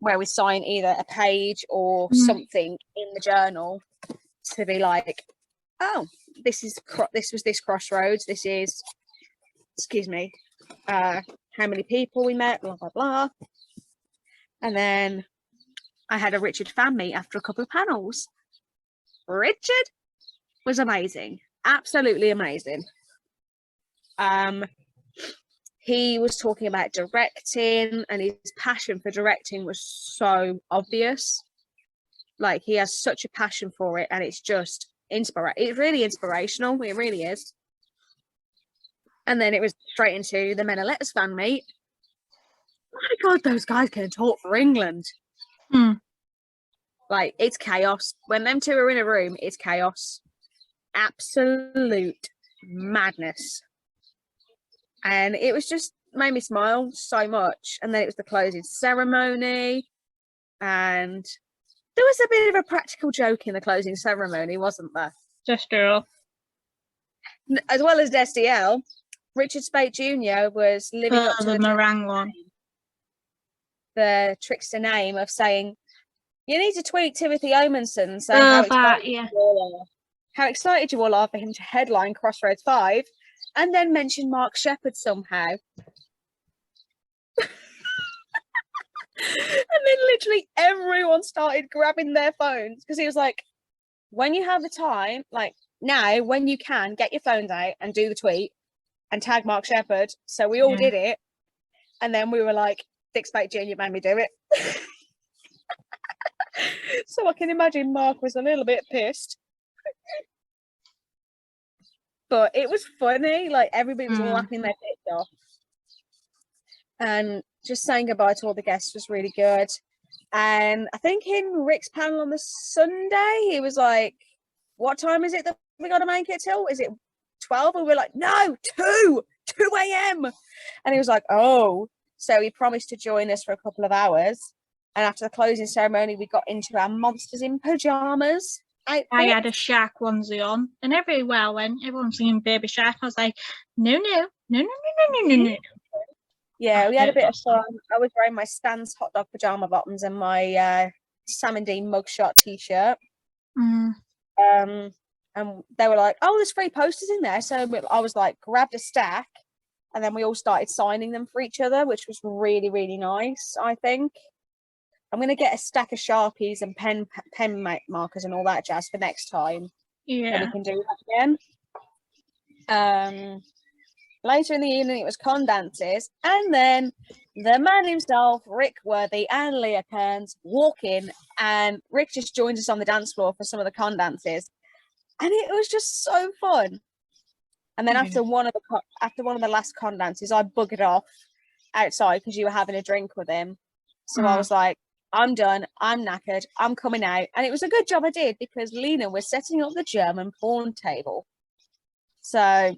where we sign either a page or something in the journal to be like, oh, this was this Crossroads, this is, excuse me, how many people we met, blah blah blah. And then I had a Richard fan meet after a couple of panels. Richard was amazing, absolutely amazing. He was talking about directing, and his passion for directing was so obvious. Like, he has such a passion for it, and it's just it's really inspirational. It really is. And then it was straight into the Meneletta's fan meet. My God, those guys can talk for England. Like, it's chaos. When them two are in a room, it's chaos. Absolute madness. And it was just made me smile so much. And then it was the closing ceremony. And there was a bit of a practical joke in the closing ceremony, wasn't there? Destiel. As well as Destiel, Richard Speight Jr. was living up to the meringue one. The trickster name of saying, you need to tweet Timothy Omenson saying how excited you all are for him to headline Crossroads 5, and then mention Mark Sheppard somehow. And then literally everyone started grabbing their phones, because he was like, when you have the time, like now, when you can, get your phones out and do the tweet and tag Mark Sheppard. So we all did it. And then we were like, Dick Speight Jr. made me do it. So I can imagine Mark was a little bit pissed. But it was funny. Like, everybody was laughing their tits off. And just saying goodbye to all the guests was really good. And I think in Rick's panel on the Sunday, he was like, what time is it that we got to make it till? Is it 12? And we were like, no, 2 a.m. And he was like, oh. So he promised to join us for a couple of hours. And after the closing ceremony, we got into our Monsters in Pajamas outfit. I had a Shark onesie on, and everywhere I went, everyone singing Baby Shark. I was like, no. Yeah, we had a bit of fun. I was wearing my Stan's hot dog pajama bottoms and my Sam and Dean mugshot t-shirt. And they were like, oh, there's free posters in there. So I was like, grabbed a stack, and then we all started signing them for each other, which was really, really nice, I think. I'm going to get a stack of Sharpies and pen markers and all that jazz for next time. Yeah. So we can do that again. Later in the evening, it was con dances. And then the man himself, Rick Worthy and Leah Cairns, walk in. And Rick just joins us on the dance floor for some of the con dances. And it was just so fun. And then after one of the last con dances, I buggered off outside because you were having a drink with him. So I was like, I'm done. I'm knackered. I'm coming out. And it was a good job I did because Lena was setting up the German porn table. So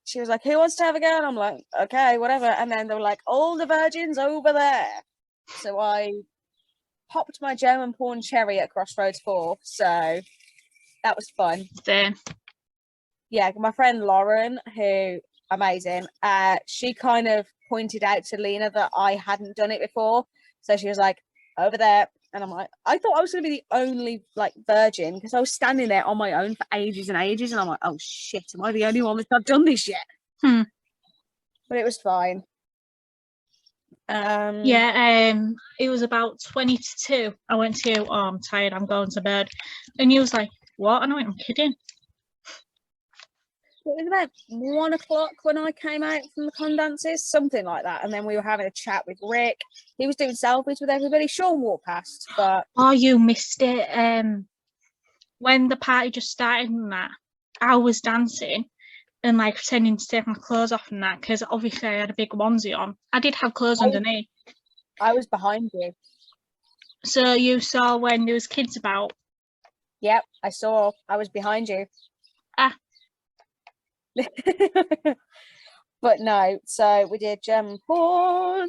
she was like, who wants to have a go? And I'm like, okay, whatever. And then they were like, all the virgins over there. So I popped my German porn cherry at Crossroads 4. So that was fun. Then. Yeah, my friend Lauren, who amazing, she kind of pointed out to Lena that I hadn't done it before. So she was like, over there. And I'm like, I thought I was going to be the only like virgin because I was standing there on my own for ages and ages. And I'm like, oh shit, am I the only one that's not done this yet? But it was fine. It was about 20 to 2. I went to you, I'm tired, I'm going to bed. And you was like, what? And I went, I'm kidding. It was about 1 o'clock when I came out from the con dances, something like that. And then we were having a chat with Rick. He was doing selfies with everybody. Sean walked past, but you missed it. When the party just started and that, I was dancing and like pretending to take my clothes off and that because obviously I had a big onesie on. I did have clothes underneath. I was behind you. So you saw when there was kids about? Yep, I saw. I was behind you. But no, so we did German porn.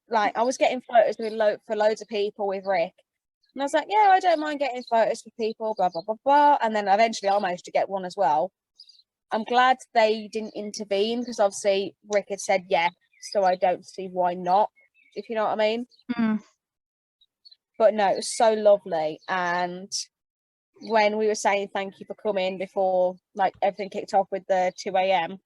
Like I was getting photos with for loads of people with Rick, and I was like, yeah, I don't mind getting photos with people, blah blah blah blah. And then eventually I managed to get one as well. I'm glad they didn't intervene because obviously Rick had said yes, so I don't see why not, if you know what I mean. But no, it was so lovely. And when we were saying thank you for coming before like everything kicked off with the 2 a.m.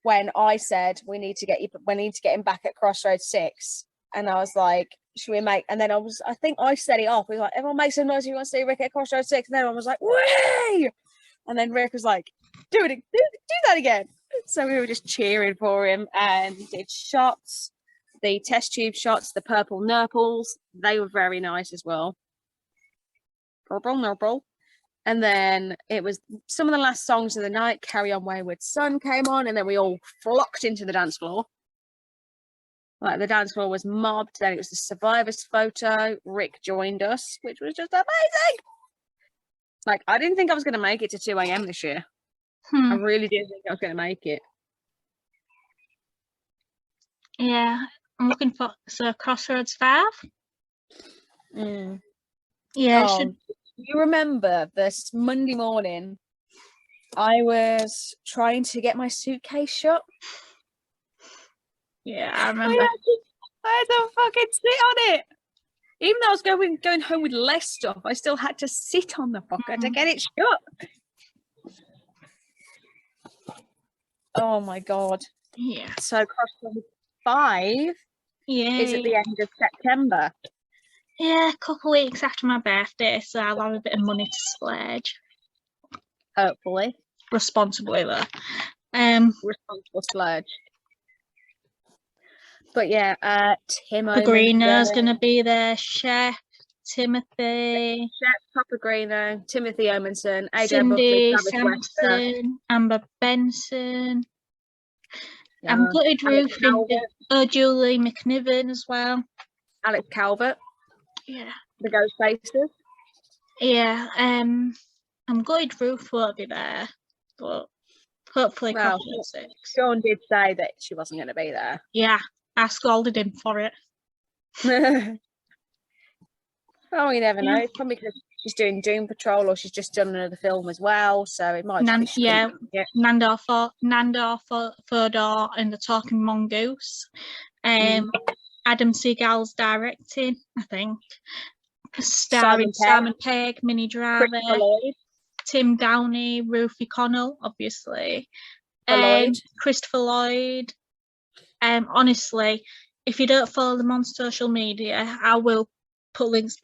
When I said we need to get him back at Crossroads 6, and I was like, should we make, and then I think I set it off. We were like, everyone make some noise if you want to see Rick at Crossroads 6, and then everyone was like, way, and then Rick was like, do that again. So we were just cheering for him and did shots, the test tube shots, the purple nurples, they were very nice as well. Purple. And then it was some of the last songs of the night. Carry On Wayward Son came on, and then we all flocked into the dance floor. Like the dance floor was mobbed. Then it was the survivors photo. Rick joined us, which was just amazing. Like I didn't think I was going to make it to 2 a.m. this year. I really didn't think I was going to make it. Yeah, I'm looking for Crossroads 5. Yeah, You remember this Monday morning I was trying to get my suitcase shut? Yeah, I remember. I had to fucking sit on it. Even though I was going home with less stuff, I still had to sit on the fucker to get it shut. Oh my god. Yeah. So Crossroads 5 is at the end of September. Yeah, a couple of weeks after my birthday, so I'll have a bit of money to splurge. Hopefully. Responsibly, though. Responsible splurge. But yeah, Timo. The Greener's going to be there. Chef, Timothy. Papa Greeno, Timothy Omenson, AJ Cindy Buckley, Sampson, Amber Benson. And Gutted Roof and Julie McNiven as well. Alex Calvert. Yeah. The Ghost Faces. Yeah. I'm Gutted Roof won't be there, but hopefully Crossroads 6. Sean did say that she wasn't going to be there. Yeah, I scolded him for it. Oh, you never know. It's probably because she's doing Doom Patrol or she's just done another film as well, so it might just be Nandor, Fodor and the Talking Mongoose. Adam Seagal's directing, I think. Starring Simon Pegg, Minnie Driver, Tim Downey, Ruthie Connell, obviously, and Christopher Lloyd. Honestly, if you don't follow them on social media, I will put links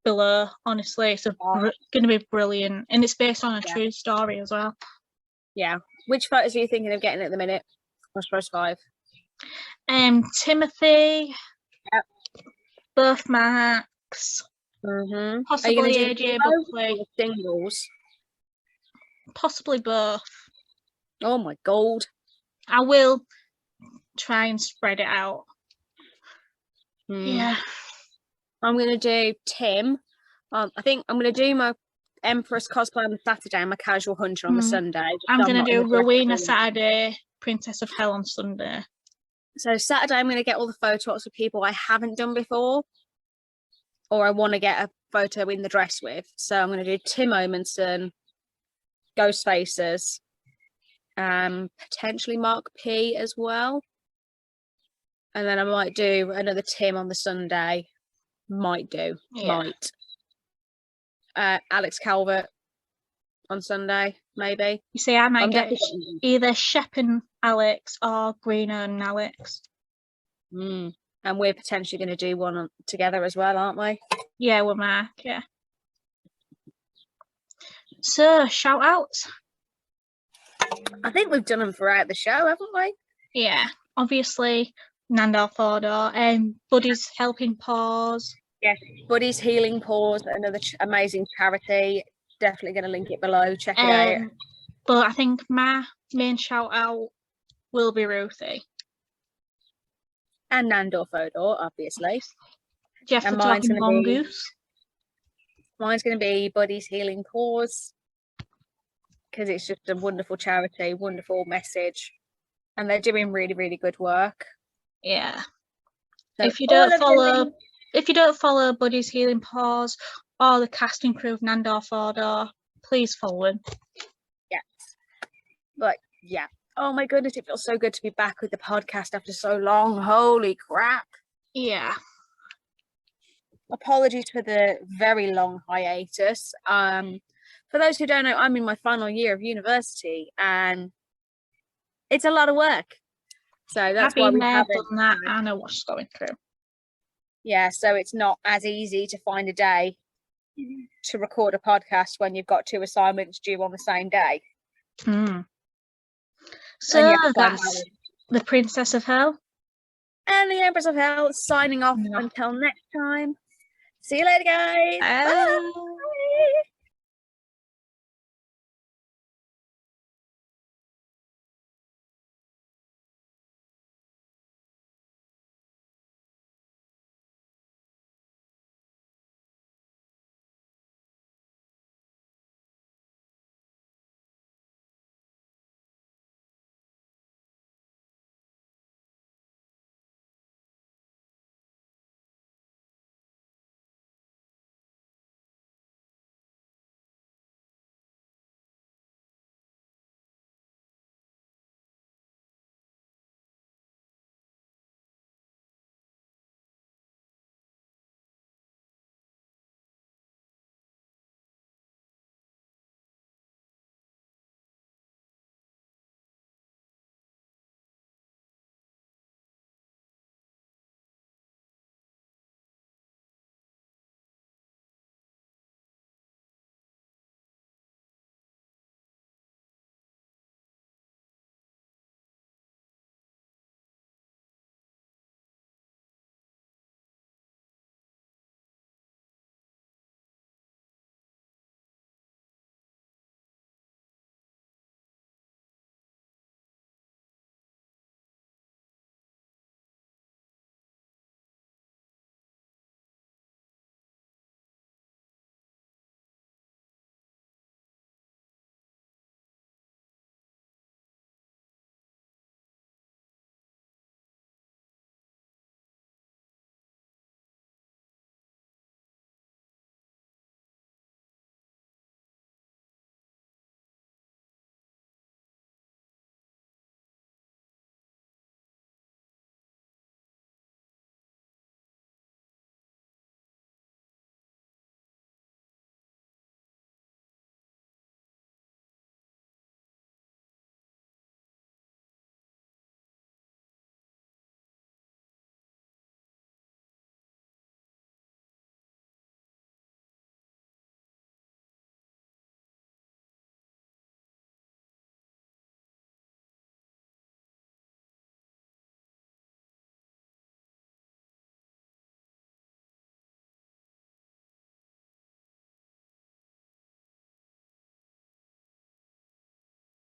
below. Honestly, it's going to be brilliant, and it's based on a true story as well. Yeah. Which photos are you thinking of getting at the minute? Crossroads 5. Timothy. Yep. Birthmarks. Mm-hmm. Possibly Are you AJ going to do Buckley. both singles? Possibly both. Oh my god. I will try and spread it out. Yeah. I'm going to do Tim. I think I'm going to do my Empress cosplay on the Saturday and my casual hunter on the Sunday. I'm going to do Rowena Saturday, Princess of Hell on Sunday. So Saturday I'm going to get all the photos of people I haven't done before, or I want to get a photo in the dress with. So I'm going to do Tim Omenson, Ghost Faces, potentially Mark P as well. And then I might do another Tim on the Sunday. Might. Alex Calvert on Sunday, maybe. You see, I might get either Sheppard Alex or Greener and Alex. And we're potentially going to do one together as well, aren't we? Yeah, we're Mark, yeah. So, shout outs. I think we've done them throughout the show, haven't we? Yeah, obviously, Nandor, Fodor, Buddies Helping Paws. Yes, Buddies Healing Paws, another amazing charity. Definitely going to link it below. Check it out. But I think my main shout out will be Ruthie. And Nandor Fodor, obviously. Jeff the Talking Mongoose. Mine's going to be Buddies Healing Paws, because it's just a wonderful charity, wonderful message, and they're doing really, really good work. Yeah. So if you don't follow Buddies Healing Paws or the casting crew of Nandor Fodor, please follow them. Yes. But yeah. Oh my goodness, it feels so good to be back with the podcast after so long. Holy crap. Yeah. Apologies for the very long hiatus. For those who don't know, I'm in my final year of university and it's a lot of work. So that's why we haven't done that. I know what's going through. Yeah, so it's not as easy to find a day to record a podcast when you've got 2 assignments due on the same day. So that's the Princess of Hell. And the Empress of Hell signing off until next time. See you later, guys. Bye.